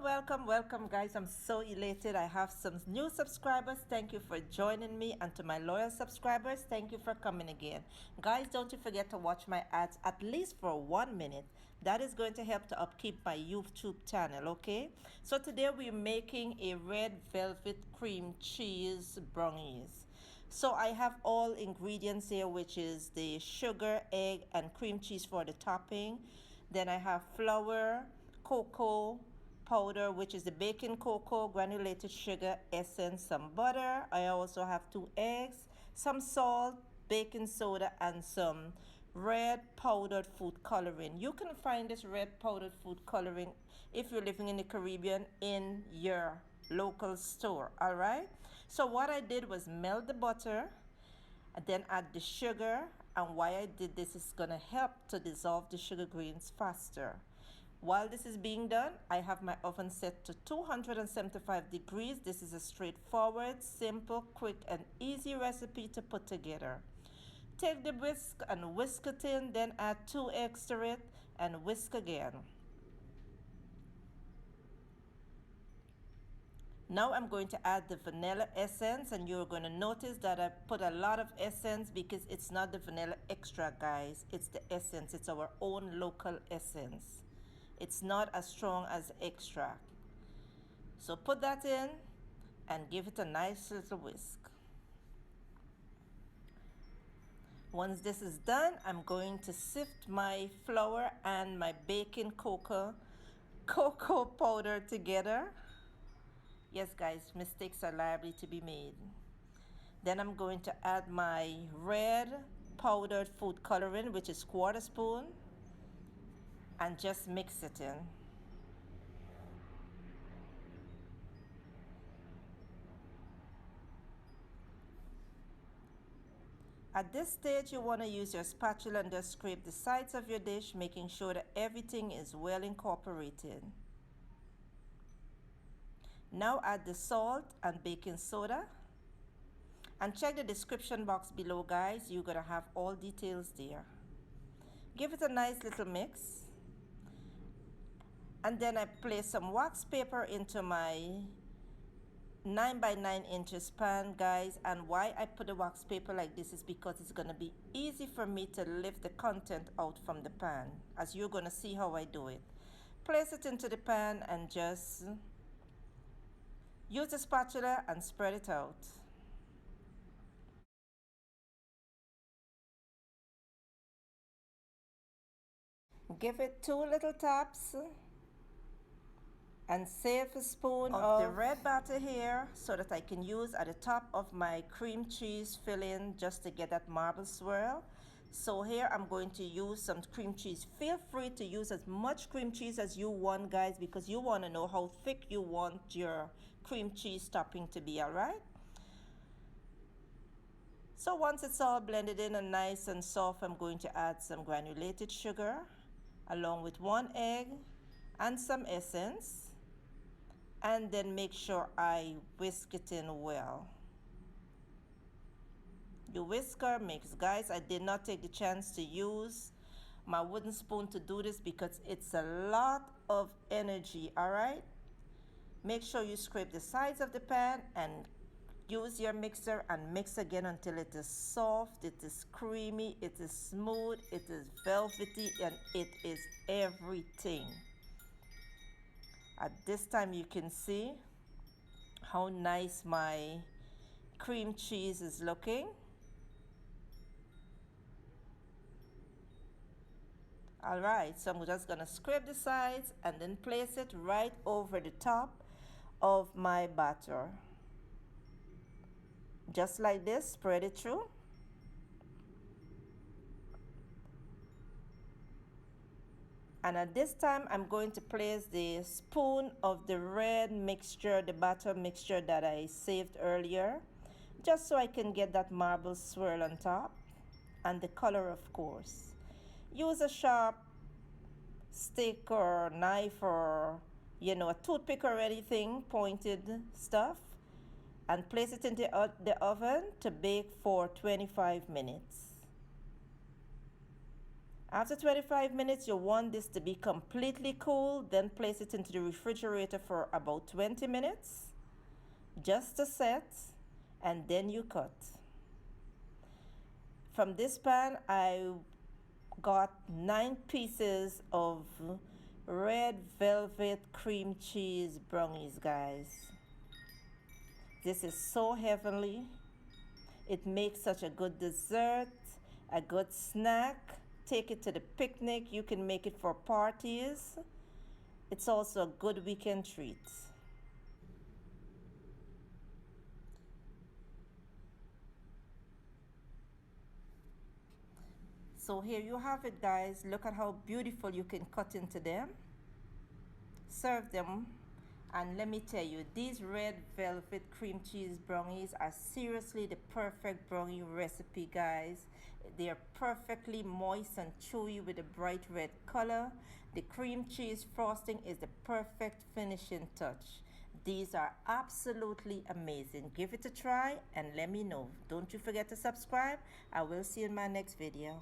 Welcome guys. I'm so elated. I have some new subscribers. Thank you for joining me, and to my loyal subscribers, thank you for coming again. Guys, don't you forget to watch my ads at least for 1 minute. That is going to help to upkeep my YouTube channel, okay? So today we're making a red velvet cream cheese brownies. So I have all ingredients here, which is the sugar, egg, and cream cheese for the topping. Then I have flour, cocoa powder, which is the baking cocoa, granulated sugar, essence, some butter. I also have 2 eggs, some salt, baking soda, and some red powdered food coloring. You can find this red powdered food coloring if you're living in the Caribbean in your local store. All right, so what I did was melt the butter and then add the sugar, and why I did this is going to help to dissolve the sugar grains faster. While this is being done, I have my oven set to 275 degrees. This is a straightforward, simple, quick, and easy recipe to put together. Take the whisk and whisk it in, then add 2 eggs to it and whisk again. Now I'm going to add the vanilla essence, and you're going to notice that I put a lot of essence because it's not the vanilla extract, guys. It's the essence. It's our own local essence. It's not as strong as extract. So put that in and give it a nice little whisk. Once this is done, I'm going to sift my flour and my baking cocoa powder together. Yes, guys, mistakes are liable to be made. Then I'm going to add my red powdered food coloring, which is 1/4 spoon, and just mix it in. At this stage, you want to use your spatula and just scrape the sides of your dish, making sure that everything is well incorporated. Now add the salt and baking soda, and check the description box below, guys. You're gonna have all details there. Give it a nice little mix, and then I place some wax paper into my 9 by 9 inches pan, guys. And why I put the wax paper like this is because it's gonna be easy for me to lift the content out from the pan, as you're gonna see how I do it. Place it into the pan and just use the spatula and spread it out. Give it 2 little taps and save a spoon of the red batter here so that I can use at the top of my cream cheese filling just to get that marble swirl. So here I'm going to use some cream cheese. Feel free to use as much cream cheese as you want, guys, because you want to know how thick you want your cream cheese topping to be. All right, so once it's all blended in and nice and soft, I'm going to add some granulated sugar along with 1 egg and some essence, and then make sure I whisk it in well. The whisker mix, guys. I did not take the chance to use my wooden spoon to do this because it's a lot of energy. All right, make sure you scrape the sides of the pan and use your mixer and mix again until it is soft, it is creamy, it is smooth, it is velvety, and it is everything. At this time you can see how nice my cream cheese is looking. All right, so I'm just gonna scrape the sides and then place it right over the top of my batter. Just like this, spread it through. And at this time, I'm going to place the spoon of the red mixture, the batter mixture that I saved earlier, just so I can get that marble swirl on top, and the color, of course. Use a sharp stick or knife or, you know, a toothpick or anything, pointed stuff, and place it in the oven to bake for 25 minutes. After 25 minutes, you want this to be completely cool. Then place it into the refrigerator for about 20 minutes, just to set, and then you cut. From this pan, I got 9 pieces of red velvet cream cheese brownies, guys. This is so heavenly. It makes such a good dessert, a good snack. Take it to the picnic. You can make it for parties. It's also a good weekend treat. So here you have it, guys. Look at how beautiful you can cut into them. Serve them. And let me tell you, these red velvet cream cheese brownies are seriously the perfect brownie recipe, guys. They are perfectly moist and chewy with a bright red color. The cream cheese frosting is the perfect finishing touch. These are absolutely amazing. Give it a try and let me know. Don't you forget to subscribe. I will see you in my next video.